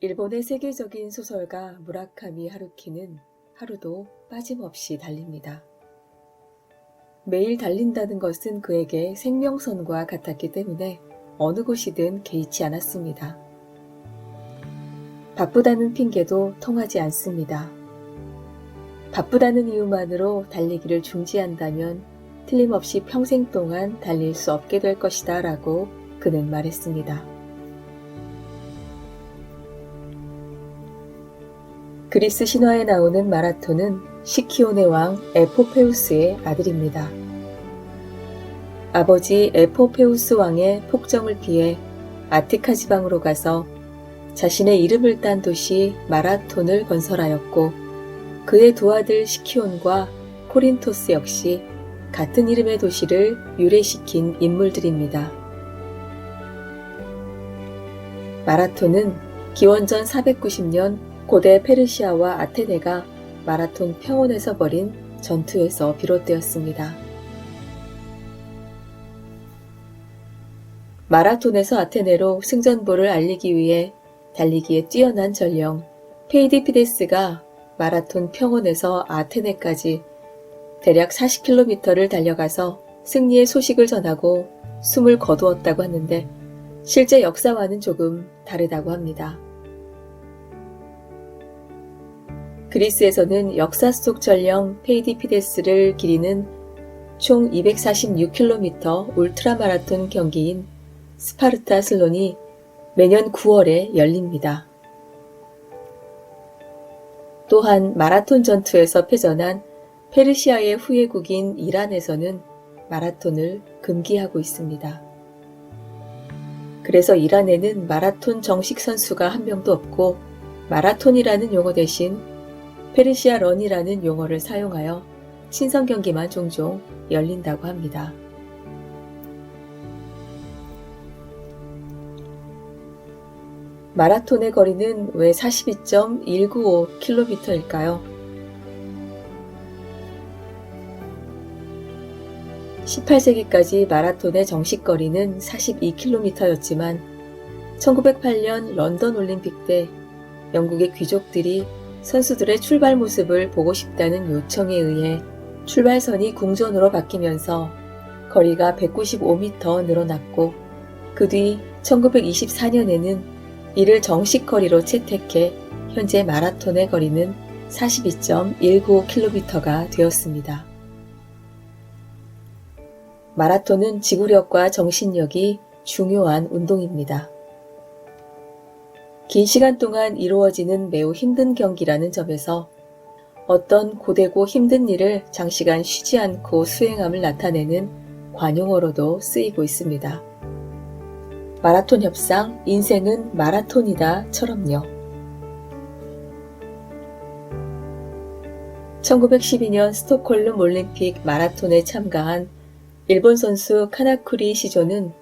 일본의 세계적인 소설가 무라카미 하루키는 하루도 빠짐없이 달립니다. 매일 달린다는 것은 그에게 생명선과 같았기 때문에 어느 곳이든 개의치 않았습니다. 바쁘다는 핑계도 통하지 않습니다. 바쁘다는 이유만으로 달리기를 중지한다면 틀림없이 평생 동안 달릴 수 없게 될 것이다 라고 그는 말했습니다. 그리스 신화에 나오는 마라톤은 시키온의 왕 에포페우스의 아들입니다. 아버지 에포페우스 왕의 폭정을 피해 아티카 지방으로 가서 자신의 이름을 딴 도시 마라톤을 건설하였고 그의 두 아들 시키온과 코린토스 역시 같은 이름의 도시를 유래시킨 인물들입니다. 마라톤은 기원전 490년 고대 페르시아와 아테네가 마라톤 평원에서 벌인 전투에서 비롯되었습니다. 마라톤에서 아테네로 승전보를 알리기 위해 달리기에 뛰어난 전령 페이디피데스가 마라톤 평원에서 아테네까지 대략 40km를 달려가서 승리의 소식을 전하고 숨을 거두었다고 하는데 실제 역사와는 조금 다르다고 합니다. 그리스에서는 역사 속 전령 페이디피데스를 기리는 총 246km 울트라 마라톤 경기인 스파르타 슬론이 매년 9월에 열립니다. 또한 마라톤 전투에서 패전한 페르시아의 후예국인 이란에서는 마라톤을 금기하고 있습니다. 그래서 이란에는 마라톤 정식 선수가 한 명도 없고 마라톤이라는 용어 대신 페르시아 런이라는 용어를 사용하여 친선 경기만 종종 열린다고 합니다. 마라톤의 거리는 왜 42.195km일까요? 18세기까지 마라톤의 정식 거리는 42km였지만 1908년 런던 올림픽 때 영국의 귀족들이 선수들의 출발 모습을 보고 싶다는 요청에 의해 출발선이 궁전으로 바뀌면서 거리가 195m 늘어났고 그 뒤 1924년에는 이를 정식 거리로 채택해 현재 마라톤의 거리는 42.195km가 되었습니다. 마라톤은 지구력과 정신력이 중요한 운동입니다. 긴 시간 동안 이루어지는 매우 힘든 경기라는 점에서 어떤 고되고 힘든 일을 장시간 쉬지 않고 수행함을 나타내는 관용어로도 쓰이고 있습니다. 마라톤 협상 인생은 마라톤이다처럼요. 1912년 스톡홀름 올림픽 마라톤에 참가한 일본 선수 카나쿠리 시조는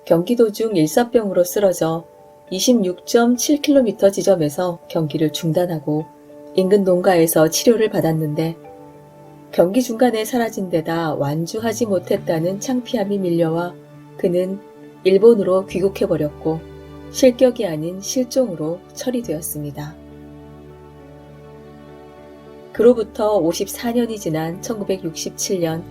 경기 도중 일사병으로 쓰러져 26.7km 지점에서 경기를 중단하고 인근 농가에서 치료를 받았는데 경기 중간에 사라진 데다 완주하지 못했다는 창피함이 밀려와 그는 일본으로 귀국해버렸고 실격이 아닌 실종으로 처리되었습니다. 그로부터 54년이 지난 1967년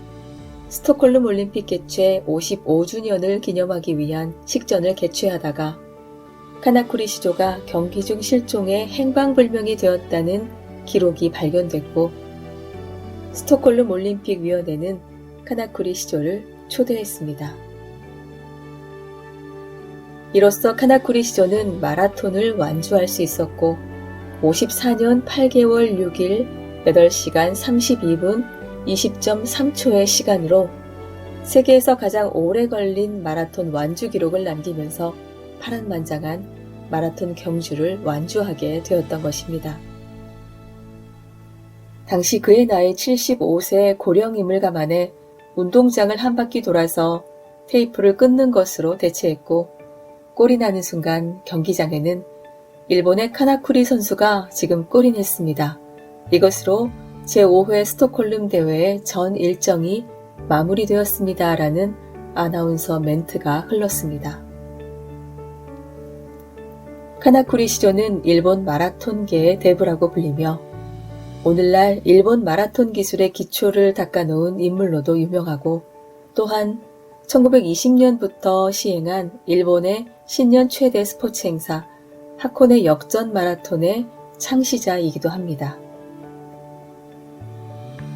스톡홀름 올림픽 개최 55주년을 기념하기 위한 식전을 개최하다가 카나쿠리 시조가 경기 중 실종해 행방불명이 되었다는 기록이 발견됐고 스톡홀름 올림픽 위원회는 카나쿠리 시조를 초대했습니다. 이로써 카나쿠리 시조는 마라톤을 완주할 수 있었고 54년 8개월 6일 8시간 32분 20.3초의 시간으로 세계에서 가장 오래 걸린 마라톤 완주 기록을 남기면서 파란만장한 마라톤 경주를 완주하게 되었던 것입니다. 당시 그의 나이 75세 고령임을 감안해 운동장을 한 바퀴 돌아서 테이프를 끊는 것으로 대체했고 골이 나는 순간 경기장에는 일본의 카나쿠리 선수가 지금 골인했습니다. 이것으로 제5회 스톡홀름 대회의 전 일정이 마무리되었습니다. 라는 아나운서 멘트가 흘렀습니다. 카나쿠리 시조는 일본 마라톤계의 대부라고 불리며 오늘날 일본 마라톤 기술의 기초를 닦아놓은 인물로도 유명하고 또한 1920년부터 시행한 일본의 신년 최대 스포츠 행사 하코네 역전 마라톤의 창시자이기도 합니다.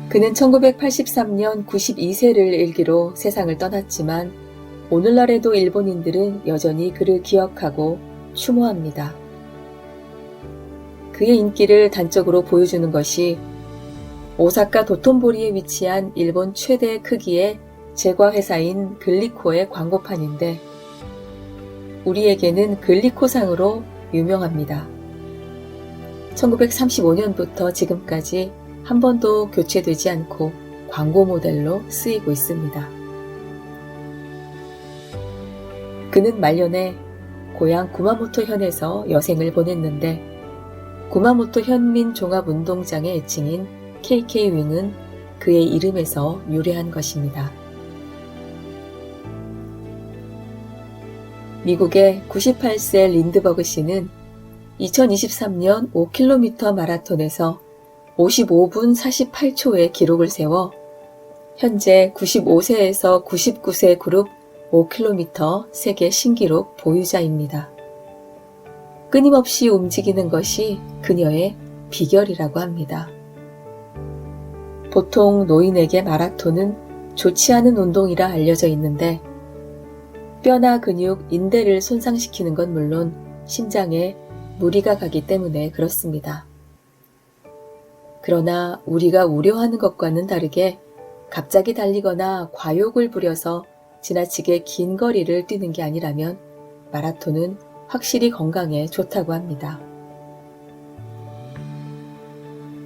그는 1983년 92세를 일기로 세상을 떠났지만 오늘날에도 일본인들은 여전히 그를 기억하고 추모합니다. 그의 인기를 단적으로 보여주는 것이 오사카 도톤보리에 위치한 일본 최대 크기의 제과회사인 글리코의 광고판인데 우리에게는 글리코상으로 유명합니다. 1935년부터 지금까지 한 번도 교체되지 않고 광고 모델로 쓰이고 있습니다. 그는 말년에 고향 구마모토 현에서 여생을 보냈는데 구마모토 현민종합운동장의 애칭인 KK윙은 그의 이름에서 유래한 것입니다. 미국의 98세 린드버그 씨는 2023년 5km 마라톤에서 55분 48초의 기록을 세워 현재 95세에서 99세 그룹 5km 세계 신기록 보유자입니다. 끊임없이 움직이는 것이 그녀의 비결이라고 합니다. 보통 노인에게 마라톤은 좋지 않은 운동이라 알려져 있는데 뼈나 근육, 인대를 손상시키는 건 물론 심장에 무리가 가기 때문에 그렇습니다. 그러나 우리가 우려하는 것과는 다르게 갑자기 달리거나 과욕을 부려서 지나치게 긴 거리를 뛰는 게 아니라면 마라톤은 확실히 건강에 좋다고 합니다.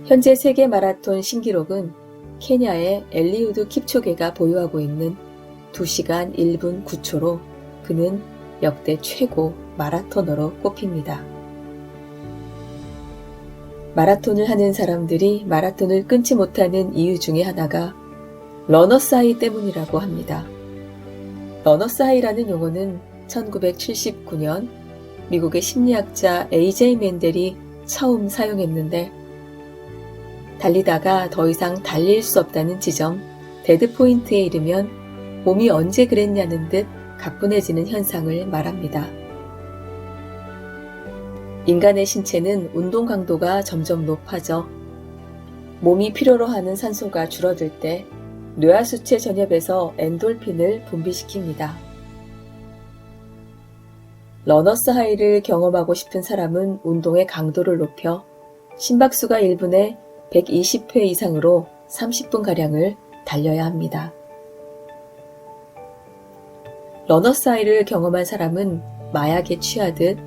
현재 세계 마라톤 신기록은 케냐의 엘리우드 킵초게가 보유하고 있는 2시간 1분 9초로 그는 역대 최고 마라토너로 꼽힙니다. 마라톤을 하는 사람들이 마라톤을 끊지 못하는 이유 중에 하나가 러너스하이 때문이라고 합니다. 러너스하이라는 용어는 1979년 미국의 심리학자 A.J. 맨델이 처음 사용했는데 달리다가 더 이상 달릴 수 없다는 지점, 데드포인트에 이르면 몸이 언제 그랬냐는 듯 가뿐해지는 현상을 말합니다. 인간의 신체는 운동 강도가 점점 높아져 몸이 필요로 하는 산소가 줄어들 때 뇌하수체 전엽에서 엔돌핀을 분비시킵니다. 러너스 하이를 경험하고 싶은 사람은 운동의 강도를 높여 심박수가 1분에 120회 이상으로 30분가량을 달려야 합니다. 러너스 하이를 경험한 사람은 마약에 취하듯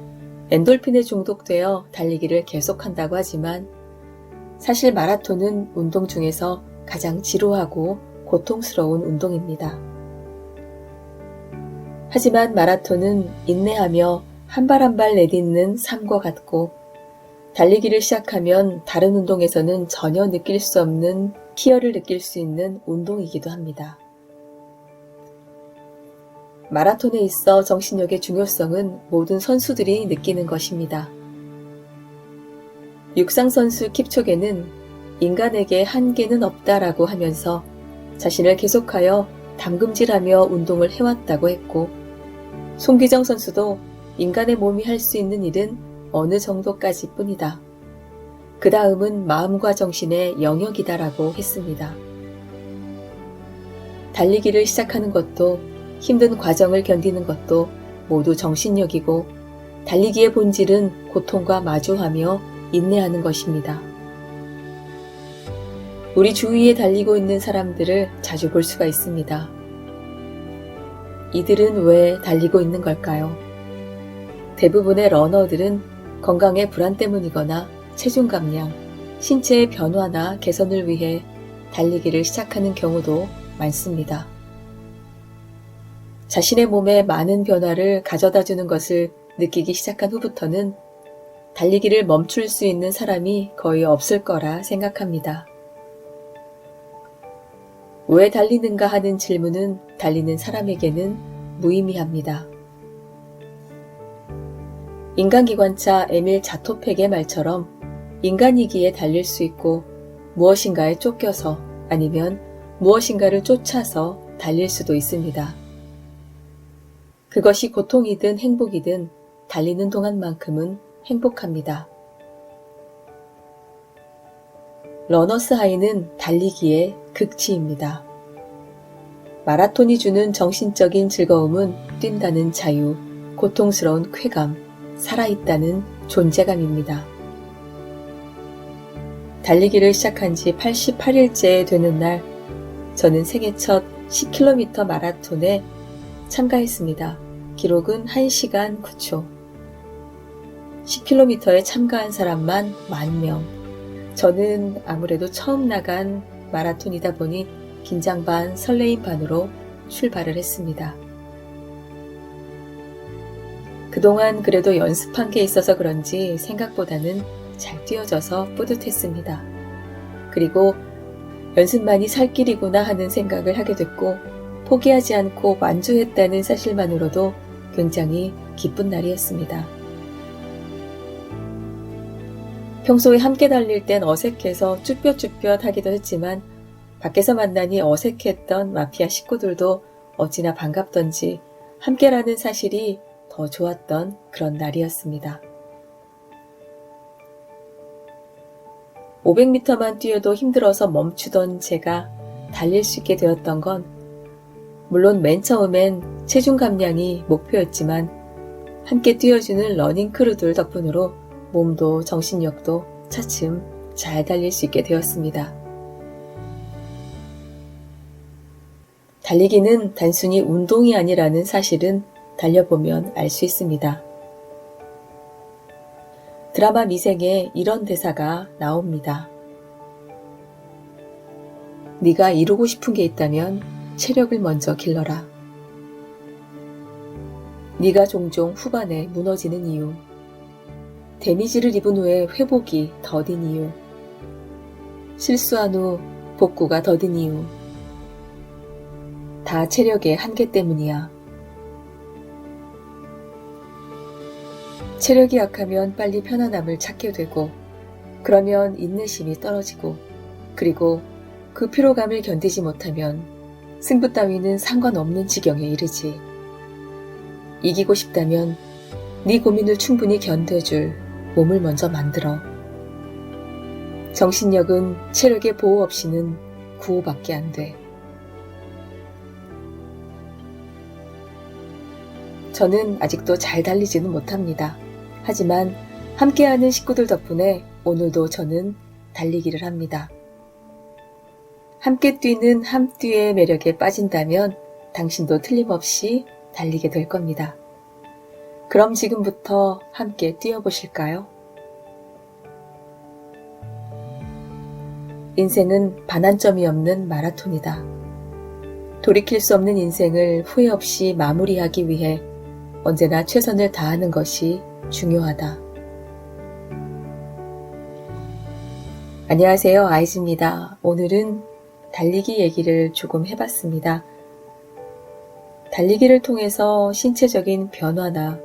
엔돌핀에 중독되어 달리기를 계속한다고 하지만 사실 마라톤은 운동 중에서 가장 지루하고 고통스러운 운동입니다. 하지만 마라톤은 인내하며 한 발 한 발 내딛는 삶과 같고 달리기를 시작하면 다른 운동에서는 전혀 느낄 수 없는 희열을 느낄 수 있는 운동이기도 합니다. 마라톤에 있어 정신력의 중요성은 모든 선수들이 느끼는 것입니다. 육상선수 킵초게는 인간에게 한계는 없다라고 하면서 자신을 계속하여 담금질하며 운동을 해왔다고 했고 송기정 선수도 인간의 몸이 할 수 있는 일은 어느 정도까지 뿐이다. 그 다음은 마음과 정신의 영역이다라고 했습니다. 달리기를 시작하는 것도 힘든 과정을 견디는 것도 모두 정신력이고 달리기의 본질은 고통과 마주하며 인내하는 것입니다. 우리 주위에 달리고 있는 사람들을 자주 볼 수가 있습니다. 이들은 왜 달리고 있는 걸까요? 대부분의 러너들은 건강의 불안 때문이거나 체중 감량, 신체의 변화나 개선을 위해 달리기를 시작하는 경우도 많습니다. 자신의 몸에 많은 변화를 가져다 주는 것을 느끼기 시작한 후부터는 달리기를 멈출 수 있는 사람이 거의 없을 거라 생각합니다. 왜 달리는가 하는 질문은 달리는 사람에게는 무의미합니다. 인간기관차 에밀 자토팩의 말처럼 인간이기에 달릴 수 있고 무엇인가에 쫓겨서 아니면 무엇인가를 쫓아서 달릴 수도 있습니다. 그것이 고통이든 행복이든 달리는 동안만큼은 행복합니다. 러너스 하이는 달리기의 극치입니다. 마라톤이 주는 정신적인 즐거움은 뛴다는 자유, 고통스러운 쾌감, 살아있다는 존재감입니다. 달리기를 시작한 지 88일째 되는 날, 저는 생애 첫 10km 마라톤에 참가했습니다. 기록은 1시간 9초. 10km에 참가한 사람만 10,000명. 저는 아무래도 처음 나간 마라톤이다 보니 긴장 반 설레임 반으로 출발을 했습니다. 그동안 그래도 연습한 게 있어서 그런지 생각보다는 잘 뛰어져서 뿌듯했습니다. 그리고 연습만이 살 길이구나 하는 생각을 하게 됐고 포기하지 않고 완주했다는 사실만으로도 굉장히 기쁜 날이었습니다. 평소에 함께 달릴 땐 어색해서 쭈뼛쭈뼛 하기도 했지만 밖에서 만나니 어색했던 마피아 식구들도 어찌나 반갑던지 함께라는 사실이 더 좋았던 그런 날이었습니다. 500m만 뛰어도 힘들어서 멈추던 제가 달릴 수 있게 되었던 건 물론 맨 처음엔 체중 감량이 목표였지만 함께 뛰어주는 러닝 크루들 덕분으로 몸도 정신력도 차츰 잘 달릴 수 있게 되었습니다. 달리기는 단순히 운동이 아니라는 사실은 달려보면 알 수 있습니다. 드라마 미생에 이런 대사가 나옵니다. 네가 이루고 싶은 게 있다면 체력을 먼저 길러라. 네가 종종 후반에 무너지는 이유, 데미지를 입은 후에 회복이 더딘 이유, 실수한 후 복구가 더딘 이유, 다 체력의 한계 때문이야. 체력이 약하면 빨리 편안함을 찾게 되고 그러면 인내심이 떨어지고 그리고 그 피로감을 견디지 못하면 승부 따위는 상관없는 지경에 이르지. 이기고 싶다면 네 고민을 충분히 견뎌줄 몸을 먼저 만들어. 정신력은 체력의 보호 없이는 구호밖에 안 돼. 저는 아직도 잘 달리지는 못합니다. 하지만 함께하는 식구들 덕분에 오늘도 저는 달리기를 합니다. 함께 뛰는 함뛰의 매력에 빠진다면 당신도 틀림없이 달리게 될 겁니다. 그럼 지금부터 함께 뛰어보실까요? 인생은 반환점이 없는 마라톤이다. 돌이킬 수 없는 인생을 후회 없이 마무리하기 위해 언제나 최선을 다하는 것이 중요하다. 안녕하세요, 아이즈입니다. 오늘은 달리기 얘기를 조금 해봤습니다. 달리기를 통해서 신체적인 변화나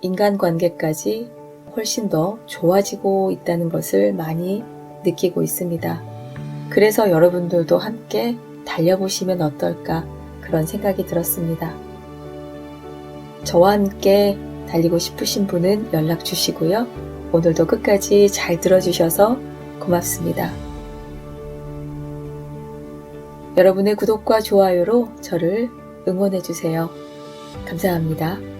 인간관계까지 훨씬 더 좋아지고 있다는 것을 많이 느끼고 있습니다. 그래서 여러분들도 함께 달려보시면 어떨까 그런 생각이 들었습니다. 저와 함께 달리고 싶으신 분은 연락 주시고요. 오늘도 끝까지 잘 들어주셔서 고맙습니다. 여러분의 구독과 좋아요로 저를 응원해주세요. 감사합니다.